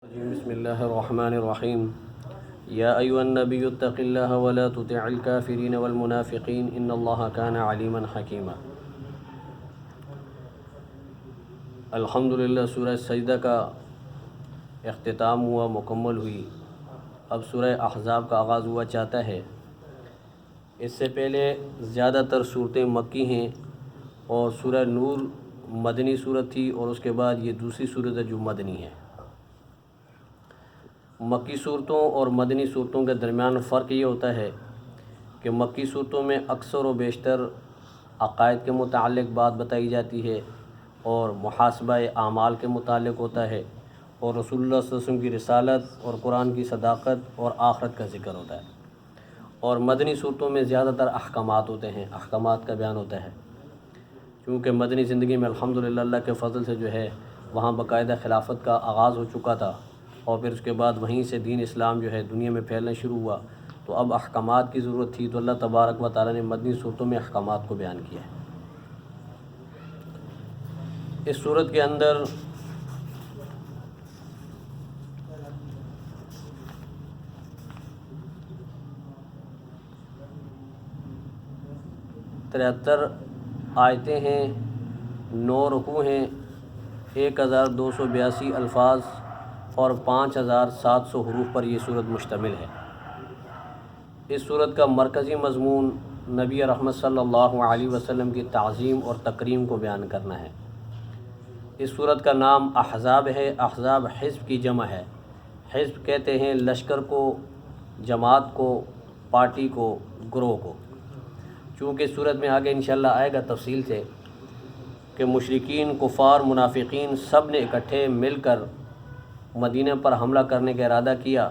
بسم اللہ الرحمن الرحیم یا ایھا النبی اتق اللہ ولا تطع الکافرین والمنافقین ان اللہ کان علیما حکیما۔ الحمدللہ سورہ سجدہ کا اختتام ہوا، مکمل ہوئی۔ اب سورہ احزاب کا آغاز ہوا چاہتا ہے۔ اس سے پہلے زیادہ تر صورتیں مکی ہیں اور سورہ نور مدنی صورت تھی، اور اس کے بعد یہ دوسری صورت ہے جو مدنی ہے۔ مکی صورتوں اور مدنی صورتوں کے درمیان فرق یہ ہوتا ہے کہ مکی صورتوں میں اکثر و بیشتر عقائد کے متعلق بات بتائی جاتی ہے اور محاسبہ اعمال کے متعلق ہوتا ہے، اور رسول اللہ صلی اللہ علیہ وسلم کی رسالت اور قرآن کی صداقت اور آخرت کا ذکر ہوتا ہے۔ اور مدنی صورتوں میں زیادہ تر احکامات ہوتے ہیں، احکامات کا بیان ہوتا ہے، کیونکہ مدنی زندگی میں الحمدللہ اللہ کے فضل سے جو ہے وہاں باقاعدہ خلافت کا آغاز ہو چکا تھا، اور پھر اس کے بعد وہیں سے دین اسلام جو ہے دنیا میں پھیلنا شروع ہوا، تو اب احکامات کی ضرورت تھی، تو اللہ تبارک و تعالیٰ نے مدنی صورتوں میں احکامات کو بیان کیا ہے۔ اس صورت کے اندر ترہتر آیتیں ہیں، 9 رکوع ہیں، 1282 الفاظ اور 5700 حروف پر یہ صورت مشتمل ہے۔ اس صورت کا مرکزی مضمون نبی رحمت صلی اللہ علیہ وسلم کی تعظیم اور تکریم کو بیان کرنا ہے۔ اس صورت کا نام احزاب ہے۔ احزاب حزب کی جمع ہے۔ حزب کہتے ہیں لشکر کو، جماعت کو، پارٹی کو، گروہ کو۔ چونکہ اس صورت میں آگے انشاءاللہ آئے گا تفصیل سے کہ مشرکین، کفار، منافقین سب نے اکٹھے مل کر مدینہ پر حملہ کرنے کا ارادہ کیا،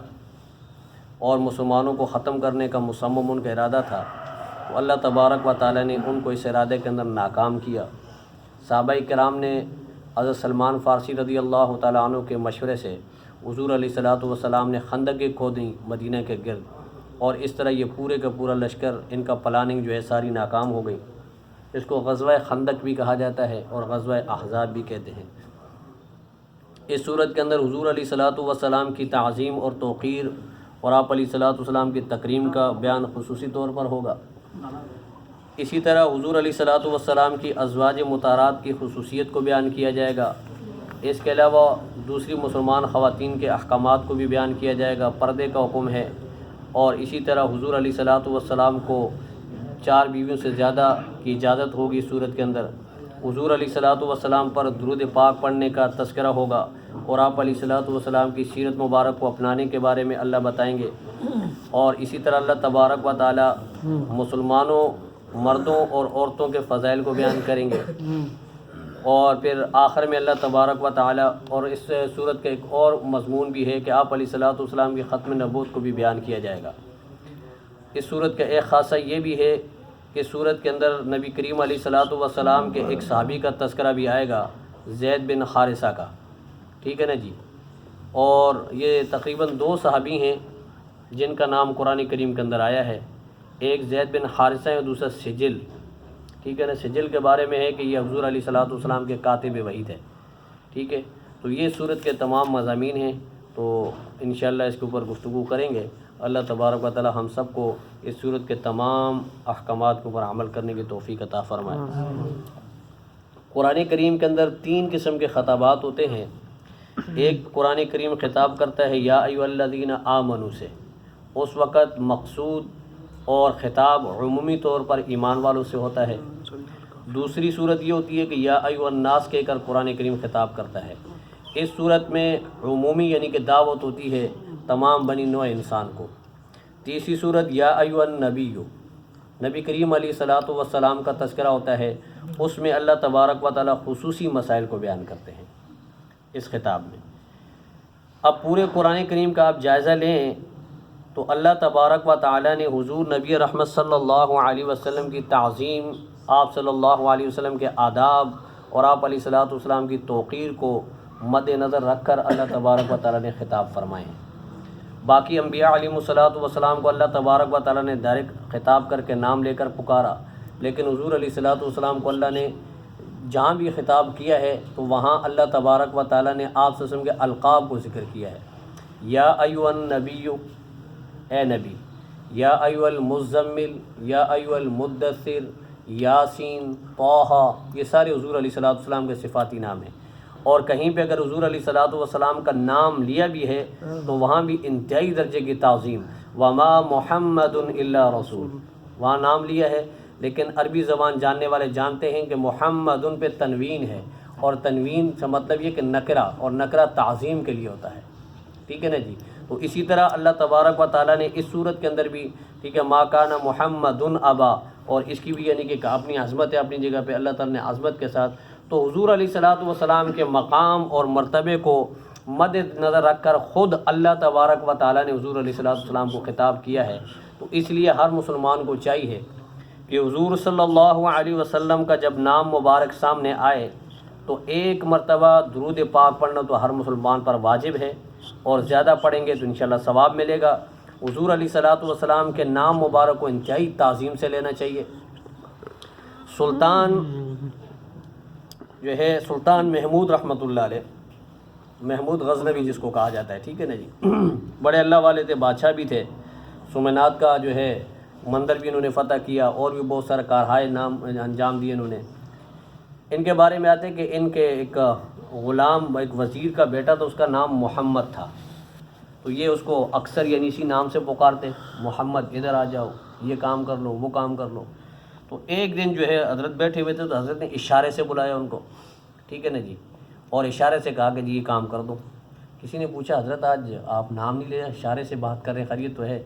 اور مسلمانوں کو ختم کرنے کا مصمم ان کا ارادہ تھا، تو اللہ تبارک و تعالیٰ نے ان کو اس ارادے کے اندر ناکام کیا۔ صحابہ کرام نے حضرت سلمان فارسی رضی اللہ تعالیٰ عنہ کے مشورے سے حضور علیہ الصلوۃ والسلام نے خندقیں کھودیں مدینہ کے گرد، اور اس طرح یہ پورے کا پورا لشکر، ان کا پلاننگ جو ہے ساری ناکام ہو گئی۔ اس کو غزوہ خندق بھی کہا جاتا ہے اور غزوہ احزاب بھی کہتے ہیں۔ اس صورت کے اندر حضور علیہ الصلوۃ والسلام کی تعظیم اور توقیر اور آپ علیہ الصلوۃ والسلام کی تکریم کا بیان خصوصی طور پر ہوگا۔ اسی طرح حضور علیہ الصلوۃ والسلام کی ازواج مطہرات کی خصوصیت کو بیان کیا جائے گا۔ اس کے علاوہ دوسری مسلمان خواتین کے احکامات کو بھی بیان کیا جائے گا۔ پردے کا حکم ہے، اور اسی طرح حضور علیہ الصلوۃ والسلام کو 4 بیویوں سے زیادہ کی اجازت ہوگی۔ اس صورت کے اندر حضور علیہ الصلوۃ والسلام پر درود پاک پڑھنے کا تذکرہ ہوگا، اور آپ علیہ الصلوۃ والسلام کی سیرت مبارک کو اپنانے کے بارے میں اللہ بتائیں گے۔ اور اسی طرح اللہ تبارک و تعالیٰ مسلمانوں، مردوں اور عورتوں کے فضائل کو بیان کریں گے، اور پھر آخر میں اللہ تبارک و تعالیٰ، اور اس صورت کا ایک اور مضمون بھی ہے کہ آپ علیہ الصلوۃ والسلام کی ختم نبوت کو بھی بیان کیا جائے گا۔ اس صورت کا ایک خاصہ یہ بھی ہے کہ صورت کے اندر نبی کریم علیہ الصلوۃ والسلام کے ایک صحابی کا تذکرہ بھی آئے گا، زید بن حارثہ کا، ٹھیک ہے نا جی۔ اور یہ تقریباً 2 صحابی ہیں جن کا نام قرآن کریم کے اندر آیا ہے، ایک زید بن حارثہ ہے اور دوسرا سجل، ٹھیک ہے نا۔ سجل کے بارے میں ہے کہ یہ حضور علیہ الصلوۃ والسلام کے کاتب وحی ہے، ٹھیک ہے۔ تو یہ صورت کے تمام مضامین ہیں، تو انشاءاللہ اس کے اوپر گفتگو کریں گے۔ اللہ تبارک و تعالی ہم سب کو اس صورت کے تمام احکامات کے اوپر عمل کرنے کی توفیق عطا فرمائے۔ قرآن کریم کے اندر 3 قسم کے خطابات ہوتے ہیں۔ ایک قرآن کریم خطاب کرتا ہے یا ایھا الذین آمنوا سے، اس وقت مقصود اور خطاب عمومی طور پر ایمان والوں سے ہوتا ہے۔ دوسری صورت یہ ہوتی ہے کہ یا ایھا الناس کہہ کر قرآن کریم خطاب کرتا ہے۔ اس صورت میں عمومی یعنی کہ دعوت ہوتی ہے تمام بنی نوع انسان کو۔ تیسری صورت یا ایھا النبی، نبی کریم علیہ الصلوۃ والسلام کا تذکرہ ہوتا ہے، اس میں اللہ تبارک و تعالی خصوصی مسائل کو بیان کرتے ہیں اس خطاب میں۔ اب پورے قرآن کریم کا آپ جائزہ لیں تو اللہ تبارک و تعالی نے حضور نبی رحمت صلی اللہ علیہ وسلم کی تعظیم، آپ صلی اللہ علیہ وسلم کے آداب اور آپ علیہ الصلوۃ والسلام کی توقیر کو مد نظر رکھ کر اللہ تبارک و تعالی نے خطاب فرمائے ہیں۔ باقی انبیاء علیہ الصلوۃ والسلام کو اللہ تبارک و تعالی نے ڈائریکٹ خطاب کر کے نام لے کر پکارا، لیکن حضور علیہ الصلوۃ والسلام کو اللہ نے جہاں بھی خطاب کیا ہے تو وہاں اللہ تبارک و تعالیٰ نے آپ صلی اللہ علیہ وسلم کے القاب کو ذکر کیا ہے. یا ایھا النبی، اے نبی، یا ایھا المزمل، یا ایھا المدثر، یاسین، طٰہٰ، یہ سارے حضور علیہ الصلوۃ والسلام کے صفاتی نام ہیں. اور کہیں پہ اگر حضور علیہ الصلوۃ والسلام کا نام لیا بھی ہے تو وہاں بھی انتہائی درجے کی تعظیم، وما محمد الا رسول، وہاں نام لیا ہے. لیکن عربی زبان جاننے والے جانتے ہیں کہ محمد پہ تنوین ہے، اور تنوین سے مطلب یہ کہ نکرہ، اور نکرہ تعظیم کے لیے ہوتا ہے. ٹھیک ہے نا جی. تو اسی طرح اللہ تبارک و تعالیٰ نے اس صورت کے اندر بھی، ٹھیک ہے، ما کان محمد ابا، اور اس کی بھی یعنی کہ اپنی عظمت ہے، اپنی جگہ پہ اللہ تعالیٰ نے عظمت کے ساتھ. تو حضور علیہ الصلوۃ والسلام کے مقام اور مرتبے کو مد نظر رکھ کر خود اللہ تبارک و تعالیٰ نے حضور علیہ الصلوۃ والسلام کو خطاب کیا ہے. تو اس لیے ہر مسلمان کو چاہیے کہ حضور صلی اللہ علیہ وسلم کا جب نام مبارک سامنے آئے تو ایک مرتبہ درود پاک پڑھنا تو ہر مسلمان پر واجب ہے، اور زیادہ پڑھیں گے تو انشاءاللہ ثواب ملے گا. حضور علیہ الصلوۃ والسلام کے نام مبارک کو انتہائی تعظیم سے لینا چاہیے. سلطان جو ہے سلطان محمود رحمۃ اللہ علیہ، محمود غزنوی جس کو کہا جاتا ہے، ٹھیک ہے نا جی، بڑے اللہ والے تھے، بادشاہ بھی تھے. سومنات کا جو ہے مندر بھی انہوں نے فتح کیا، اور بھی بہت سارے کارہائے نام انجام دیے انہوں نے. ان کے بارے میں آتے ہیں کہ ان کے ایک غلام، ایک وزیر کا بیٹا تھا، اس کا نام محمد تھا. تو یہ اس کو اکثر یعنی اسی نام سے پکارتے، محمد ادھر آ جاؤ، یہ کام کر لو، وہ کام کر لو. تو ایک دن جو ہے حضرت بیٹھے ہوئے تھے تو حضرت نے اشارے سے بلایا ان کو، ٹھیک ہے نا جی، اور اشارے سے کہا کہ جی یہ کام کر دو. کسی نے پوچھا حضرت آج آپ نام نہیں لے رہے، اشارے سے بات کر رہے ہیں، خیریت تو ہے؟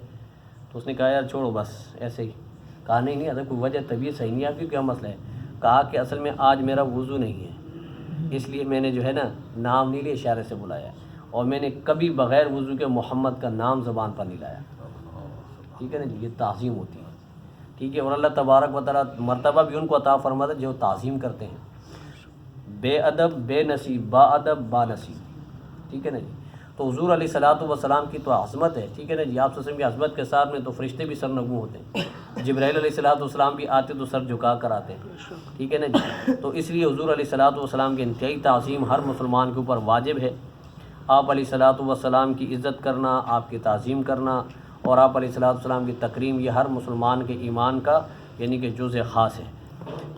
تو اس نے کہا یار چھوڑو بس ایسے ہی. کہا نہیں حضرت کوئی وجہ، طبیعت صحیح نہیں ہے آپ کی، کیا مسئلہ ہے؟ کہا کہ اصل میں آج میرا وضو نہیں ہے، اس لیے میں نے جو ہے نا نام نہیں لیا، اشارے سے بلایا، اور میں نے کبھی بغیر وضو کے محمد کا نام زبان پر نہیں لایا. ٹھیک ہے نا جی، یہ تعظیم ہوتی ہے. ٹھیک ہے. اور اللہ تبارک و تعالیٰ مرتبہ بھی ان کو عطا فرماتا ہے جو تعظیم کرتے ہیں. بے ادب بے نصیب، با ادب با نصیب. ٹھیک ہے نا جی. تو حضور علیہ الصلوۃ والسلام کی تو عظمت ہے. ٹھیک ہے نا جی. آپ وسلم کی عظمت کے ساتھ میں تو فرشتے بھی سرنگوں ہوتے ہیں. جبرائیل علیہ الصلوۃ والسلام بھی آتے تو سر جھکا کر آتے ہیں. ٹھیک ہے نا جی. تو اس لیے حضور علیہ الصلوۃ والسلام کی انتہائی تعظیم ہر مسلمان کے اوپر واجب ہے. آپ علیہ الصلوۃ والسلام کی عزت کرنا، آپ کی تعظیم کرنا، اور آپ علیہ الصلوۃ والسلام کی تکریم، یہ ہر مسلمان کے ایمان کا یعنی کہ جزء خاص ہے.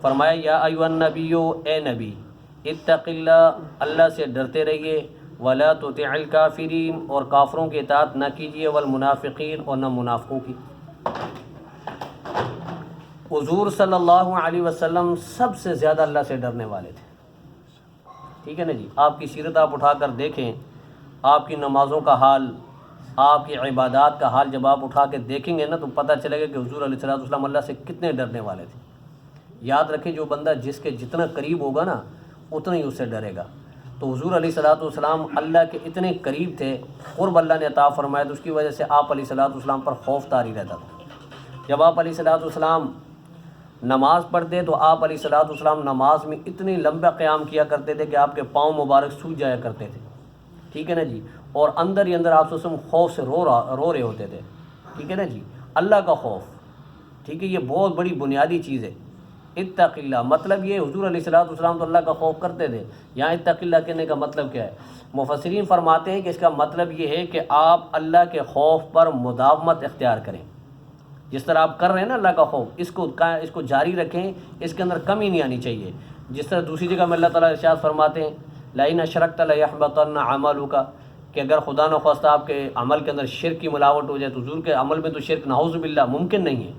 فرمایا یا ایھا النبی، اے نبی، اتق اللہ، اللہ سے ڈرتے رہیے، ولا تطع الکافرین، اور کافروں کی اطاعت نہ کیجیے، والمنافقین، اور نہ منافقوں کی. حضور صلی اللہ علیہ وسلم سب سے زیادہ اللہ سے ڈرنے والے تھے. ٹھیک ہے نا جی. آپ کی سیرت آپ اٹھا کر دیکھیں، آپ کی نمازوں کا حال، آپ کی عبادات کا حال جب آپ اٹھا کے دیکھیں گے نا تو پتہ چلے گا کہ حضور علیہ الصلوۃ والسلام اللہ سے کتنے ڈرنے والے تھے. یاد رکھیں جو بندہ جس کے جتنا قریب ہوگا نا اتنا ہی اس سے ڈرے گا. تو حضور علیہ الصلوۃ والسلام اللہ کے اتنے قریب تھے، قرب اللہ نے عطا فرمایا، تو اس کی وجہ سے آپ علیہ الصلوۃ والسلام پر خوف طاری رہتا تھا. جب آپ علیہ الصلوۃ والسلام نماز پڑھتے تو آپ علیہ الصلوۃ والسلام نماز میں اتنے لمبا قیام کیا کرتے تھے کہ آپ کے پاؤں مبارک سوج جایا کرتے تھے. ٹھیک ہے نا جی. اور اندر ہی اندر آپ وسلم خوف سے رو رہے ہوتے تھے. ٹھیک ہے نا جی. اللہ کا خوف، ٹھیک ہے، یہ بہت بڑی بنیادی چیز ہے. اتق اللہ مطلب یہ حضور علیہ الصلوۃ والسلام تو اللہ کا خوف کرتے تھے. یہاں اتق اللہ کہنے کا مطلب کیا ہے؟ مفسرین فرماتے ہیں کہ اس کا مطلب یہ ہے کہ آپ اللہ کے خوف پر مداومت اختیار کریں. جس طرح آپ کر رہے ہیں نا اللہ کا خوف، اس کو جاری رکھیں، اس کے اندر کمی نہیں آنی چاہیے. جس طرح دوسری جگہ میں اللہ تعالیٰ ارشاد فرماتے ہیں لئن اشرکت لیحبطن عملک، کہ اگر خدا نخواستہ آپ کے عمل کے اندر شرک کی ملاوٹ ہو جائے تو حضور کے عمل میں تو شرک نعوذ باللہ ممکن نہیں ہے.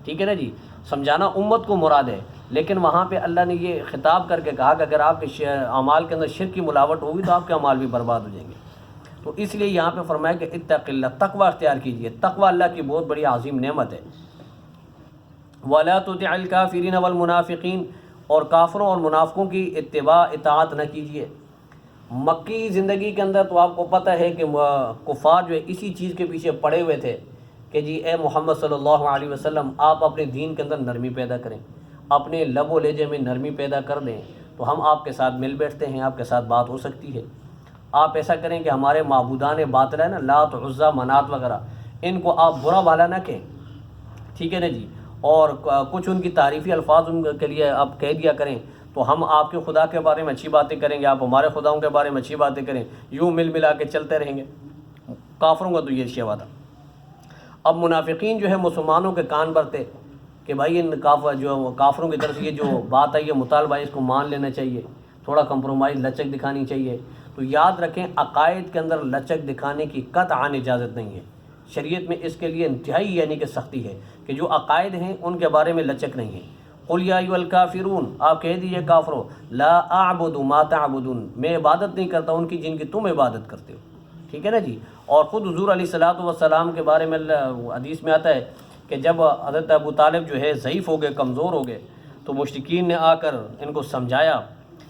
ٹھیک ہے نا جی. سمجھانا امت کو مراد ہے، لیکن وہاں پہ اللہ نے یہ خطاب کر کے کہا کہ اگر آپ کے اعمال کے اندر شرک کی ملاوٹ ہوگی تو آپ کے اعمال بھی برباد ہو جائیں گے. تو اس لیے یہاں پہ فرمایا کہ اتق اللہ، تقوی اختیار کیجیے. تقوی اللہ کی بہت بڑی عظیم نعمت ہے. ولا تطع الکافرین والمنافقین، اور کافروں اور منافقوں کی اتباع اطاعت نہ کیجیے. مکی زندگی کے اندر تو آپ کو پتہ ہے کہ کفار جو ہے اسی چیز کے پیچھے پڑے ہوئے تھے کہ جی اے محمد صلی اللہ علیہ وسلم آپ اپنے دین کے اندر نرمی پیدا کریں، اپنے لب و لہجے میں نرمی پیدا کر دیں تو ہم آپ کے ساتھ مل بیٹھتے ہیں، آپ کے ساتھ بات ہو سکتی ہے. آپ ایسا کریں کہ ہمارے معبودان باطل ہے نا، لات عزا منات وغیرہ، ان کو آپ برا بھلا نہ کہیں. ٹھیک ہے نا جی. اور کچھ ان کی تعریفی الفاظ ان کے لیے آپ کہہ دیا کریں تو ہم آپ کے خدا کے بارے میں اچھی باتیں کریں گے، آپ ہمارے خداؤں کے بارے میں اچھی باتیں کریں، یوں مل ملا کے چلتے رہیں گے۔ کافروں کا تو یہ شیوا تھا۔ اب منافقین جو ہے مسلمانوں کے کان بھرتے کہ بھائی ان کافروں کی طرف سے یہ جو بات ہے، یہ مطالبہ ہے، اس کو مان لینا چاہیے، تھوڑا کمپرومائز لچک دکھانی چاہیے۔ تو یاد رکھیں عقائد کے اندر لچک دکھانے کی قطعاً اجازت نہیں ہے، شریعت میں اس کے لیے انتہائی یعنی کہ سختی ہے کہ جو عقائد ہیں ان کے بارے میں لچک نہیں ہے۔ قل یا ایھا الکافرون، آپ کہہ دیجئے کافرو، لا اعبد ما تعبدون، میں عبادت نہیں کرتا ان کی جن کی تم عبادت کرتے ہو، ٹھیک ہے نا جی۔ اور خود حضور علیہ الصلوۃ والسلام کے بارے میں حدیث میں آتا ہے کہ جب حضرت ابو طالب جو ہے ضعیف ہو گئے، کمزور ہو گئے، تو مشرکین نے آ کر ان کو سمجھایا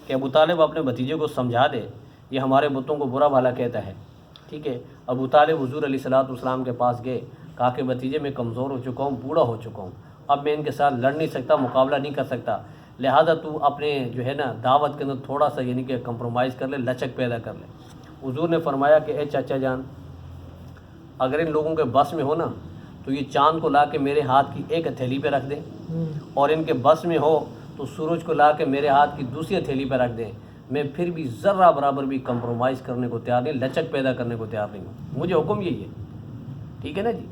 کہ ابو طالب اپنے بھتیجے کو سمجھا دے، یہ ہمارے بتوں کو برا بھلا کہتا ہے، ٹھیک ہے۔ ابو طالب حضور علیہ الصلوۃ والسلام کے پاس گئے، کہا کہ بھتیجے میں کمزور ہو چکا ہوں، بوڑھا ہو چکا ہوں، اب میں ان کے ساتھ لڑ نہیں سکتا، مقابلہ نہیں کر سکتا، لہذا تو اپنے جو ہے نا دعوت کے اندر تھوڑا سا یعنی کہ کمپرومائز کر لے، لچک پیدا کر لے۔ حضور نے فرمایا کہ اے چاچا جان، اگر ان لوگوں کے بس میں ہو نا تو یہ چاند کو لا کے میرے ہاتھ کی ایک ہتھیلی پہ رکھ دیں، اور ان کے بس میں ہو تو سورج کو لا کے میرے ہاتھ کی دوسری ہتھیلی پہ رکھ دیں، میں پھر بھی ذرہ برابر بھی کمپرومائز کرنے کو تیار نہیں، لچک پیدا کرنے کو تیار نہیں ہوں، مجھے حکم یہی ہے، ٹھیک ہے نا جی۔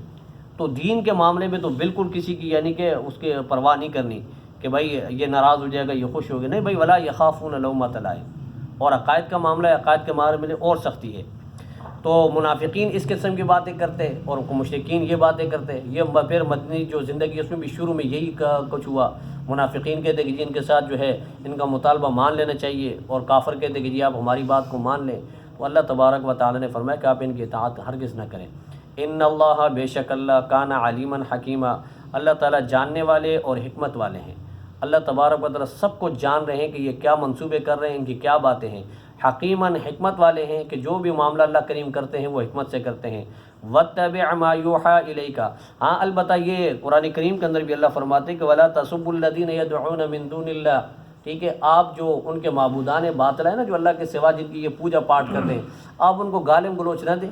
تو دین کے معاملے میں تو بالکل کسی کی یعنی کہ اس کے پرواہ نہیں کرنی کہ بھائی یہ ناراض ہو جائے گا، یہ خوش ہو گیا، نہیں بھائی، ولا یخافون لومۃ لائم۔ اور عقائد کا معاملہ ہے، عقائد کے معاملے میں اور سختی ہے۔ تو منافقین اس قسم کی باتیں کرتے اور مشرکین یہ باتیں کرتے، یہ پھر مدنی جو زندگی اس میں بھی شروع میں یہی کچھ ہوا۔ منافقین کہتے کہ جن کے ساتھ جو ہے ان کا مطالبہ مان لینا چاہیے، اور کافر کہتے کہ جی آپ ہماری بات کو مان لیں۔ تو اللہ تبارک و تعالی نے فرمایا کہ آپ ان کی اطاعت ہرگز نہ کریں۔ ان اللہ، بے شک اللہ، کان علیما حکیما، اللہ تعالیٰ جاننے والے اور حکمت والے ہیں۔ اللہ تبارک و تعالیٰ سب کو جان رہے ہیں کہ یہ کیا منصوبے کر رہے ہیں، ان کی کیا باتیں ہیں۔ حکیماً، حکمت والے ہیں کہ جو بھی معاملہ اللہ کریم کرتے ہیں وہ حکمت سے کرتے ہیں۔ واتبع ما یوحی الیک، ہاں البتہ یہ قرآن کریم کے اندر بھی اللہ فرماتے ہیں کہ ولا تسبوا الذین یدعون من دون اللہ، ٹھیک ہے۔ آپ جو ان کے معبودان باطل ہیں نا، جو اللہ کے سوا جن کی یہ پوجا پاٹ کرتے ہیں، آپ ان کو گالم گلوچ نہ دیں،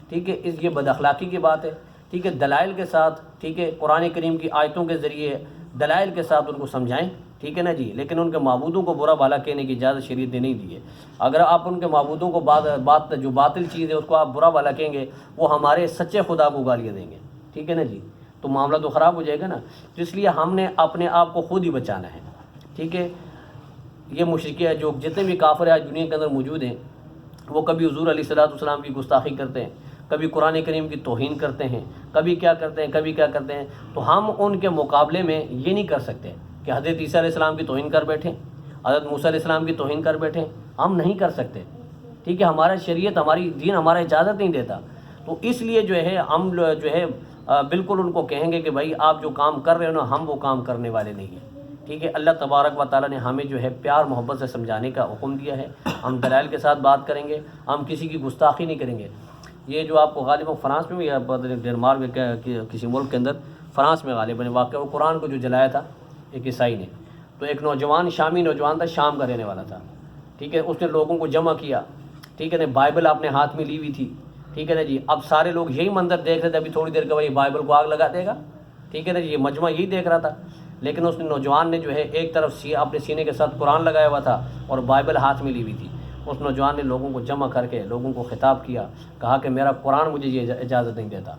ٹھیک ہے۔ یہ بد اخلاقی کی بات ہے، ٹھیک ہے۔ دلائل کے ساتھ، ٹھیک ہے، قرآن کریم کی آیتوں کے ذریعے دلائل کے ساتھ ان کو سمجھائیں، ٹھیک ہے نا جی۔ لیکن ان کے معبودوں کو برا بھلا کہنے کی اجازت شریعت نے نہیں دی ہے۔ اگر آپ ان کے معبودوں کو بات جو باطل چیز ہے اس کو آپ برا بھلا کہیں گے، وہ ہمارے سچے خدا کو گالیاں دیں گے، ٹھیک ہے نا جی، تو معاملہ تو خراب ہو جائے گا نا۔ تو اس لیے ہم نے اپنے آپ کو خود ہی بچانا ہے، ٹھیک ہے۔ یہ مشرک ہے، جو جتنے بھی کافر آج دنیا کے اندر موجود ہیں، وہ کبھی حضور علیہ الصلوۃ والسلام کی گستاخی کرتے ہیں، کبھی قرآن کریم کی توہین کرتے ہیں، کبھی کیا کرتے ہیں، کبھی کیا کرتے ہیں۔ تو ہم ان کے مقابلے میں یہ نہیں کر سکتے کہ حضرت عیسیٰ علیہ السلام کی توہین کر بیٹھیں، حضرت موسیٰ علیہ السلام کی توہین کر بیٹھیں، ہم نہیں کر سکتے، ٹھیک ہے۔ ہمارا شریعت، ہماری دین ہمارا اجازت نہیں دیتا۔ تو اس لیے جو ہے ہم جو ہے بالکل ان کو کہیں گے کہ بھائی آپ جو کام کر رہے ہو نا، ہم وہ کام کرنے والے نہیں ہیں، ٹھیک ہے۔ اللہ تبارک و تعالیٰ نے ہمیں جو ہے پیار محبت سے سمجھانے کا حکم دیا ہے۔ ہم دلائل کے ساتھ بات کریں گے، ہم کسی کی گستاخی نہیں کریں گے۔ یہ جو آپ کو غالباً فرانس میں بھی یا ڈنمارک میں کسی ملک کے اندر، فرانس میں غالباً واقعہ، وہ قرآن کو جو جلایا تھا ایک عیسائی نے، تو ایک نوجوان، شامی نوجوان تھا، شام کا رہنے والا تھا، ٹھیک ہے۔ اس نے لوگوں کو جمع کیا، ٹھیک ہے نا، بائبل اپنے ہاتھ میں لی ہوئی تھی، ٹھیک ہے نا جی۔ اب سارے لوگ یہی منظر دیکھ رہے تھے، ابھی تھوڑی دیر کے بعد یہ بائبل کو آگ لگا دے گا، ٹھیک ہے نا جی۔ یہ مجمع یہی دیکھ رہا تھا، لیکن اس نے نوجوان نے جو ہے ایک طرف اپنے سینے کے ساتھ قرآن لگایا ہوا تھا اور بائبل ہاتھ میں لی ہوئی تھی۔ اس نوجوان نے لوگوں کو جمع کر کے لوگوں کو خطاب کیا، کہا کہ میرا قرآن مجھے یہ اجازت نہیں دیتا،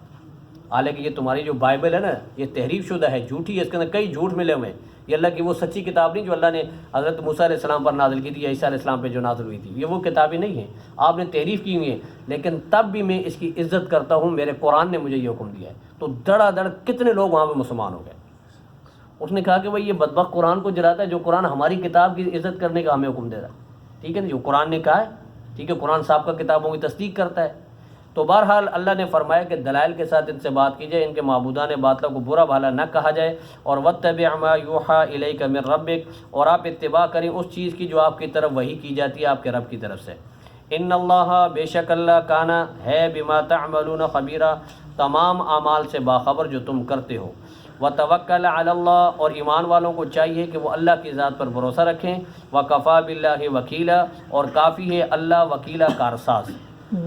حالانکہ یہ تمہاری جو بائبل ہے نا، یہ تحریف شدہ ہے، جھوٹی ہے، اس کے اندر کئی جھوٹ ملے ہوئے ہیں، یہ اللہ کی وہ سچی کتاب نہیں جو اللہ نے حضرت موسیٰ علیہ السلام پر نازل کی تھی یا عیسیٰ علیہ السلام پہ جو نازل ہوئی تھی، یہ وہ کتابیں نہیں ہیں، آپ نے تحریف کی ہوئی ہے، لیکن تب بھی میں اس کی عزت کرتا ہوں، میرے قرآن نے مجھے یہ حکم دیا ہے۔ تو دڑا دڑ کتنے لوگ وہاں پہ مسلمان ہو گئے۔ اس نے کہا کہ بھائی یہ بدبخت قرآن کو جلاتا ہے، جو قرآن ہماری کتاب کی عزت کرنے کا ہمیں حکم دے رہا ہے، ٹھیک ہے نا، جو قرآن نے کہا ہے، ٹھیک ہے، قرآن صاحب کا کتابوں کی تصدیق کرتا ہے۔ تو بہرحال اللہ نے فرمایا کہ دلائل کے ساتھ ان سے بات کی جائے، ان کے معبودان باطلہ کو برا بھلا نہ کہا جائے، اور واتبع ما یوحی الیک من ربک، اور آپ اتباع کریں اس چیز کی جو آپ کی طرف وحی کی جاتی ہے آپ کے رب کی طرف سے۔ ان اللہ، بے شک اللہ، کانا ہے، بما تعملون خبیرہ، تمام اعمال سے باخبر جو تم کرتے ہو۔ وتوکل علی اللہ، اور ایمان والوں کو چاہیے کہ وہ اللہ کی ذات پر بھروسہ رکھیں۔ وکفیٰ باللہ وکیلا، اور کافی ہے اللہ وکیلا، کارساز۔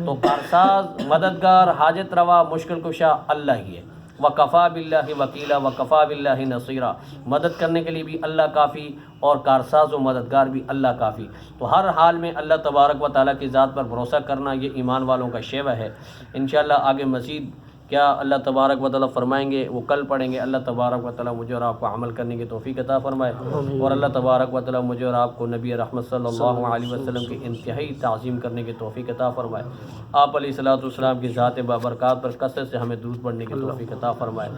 تو کارساز، مددگار، حاجت روا، مشکل کشا اللہ ہی ہے۔ وکفا باللہ وکیلا وکفا باللہ نصیرا، مدد کرنے کے لیے بھی اللہ کافی اور کارساز و مددگار بھی اللہ کافی۔ تو ہر حال میں اللہ تبارک و تعالیٰ کی ذات پر بھروسہ کرنا یہ ایمان والوں کا شیوہ ہے۔ انشاءاللہ آگے مزید کیا اللہ تبارک و تعالیٰ فرمائیں گے وہ کل پڑھیں گے۔ اللہ تبارک و تعالیٰ مجھے اور آپ کو عمل کرنے کی توفیق عطا فرمائے، اور اللہ تبارک و تعالیٰ مجھے اور آپ کو نبی رحمت صلی اللہ علیہ وسلم کی انتہائی تعظیم کرنے کی توفیق عطا فرمائے۔ آپ علیہ الصلوۃ والسلام کی ذات بابرکات پر کثرت سے ہمیں درود پڑھنے کی توفیق عطا فرمائے۔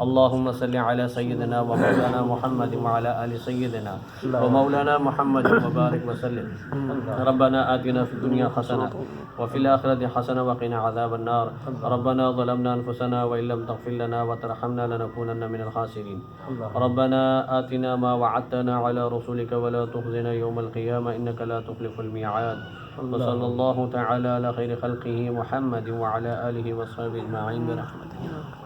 اللہم صلی علی سیدنا و مولانا محمد وعلی آل سیدنا و مولانا محمد وبارک وسلم۔ ربنا آتنا فی الدنیا حسنہ وفی الآخرۃ حسنہ وقنا عذاب النار۔ ربنا ظلمنا انفسنا وإن لم تغفر لنا وترحمنا لنكونن من الخاسرين۔ ربنا آتنا ما وعدتنا على رسلك ولا تخزنا يوم القيامة إنك لا تخلف الميعاد۔ وصلى الله تعالى على خير خلقه محمد وعلى آله وصحبه أجمعين برحمته۔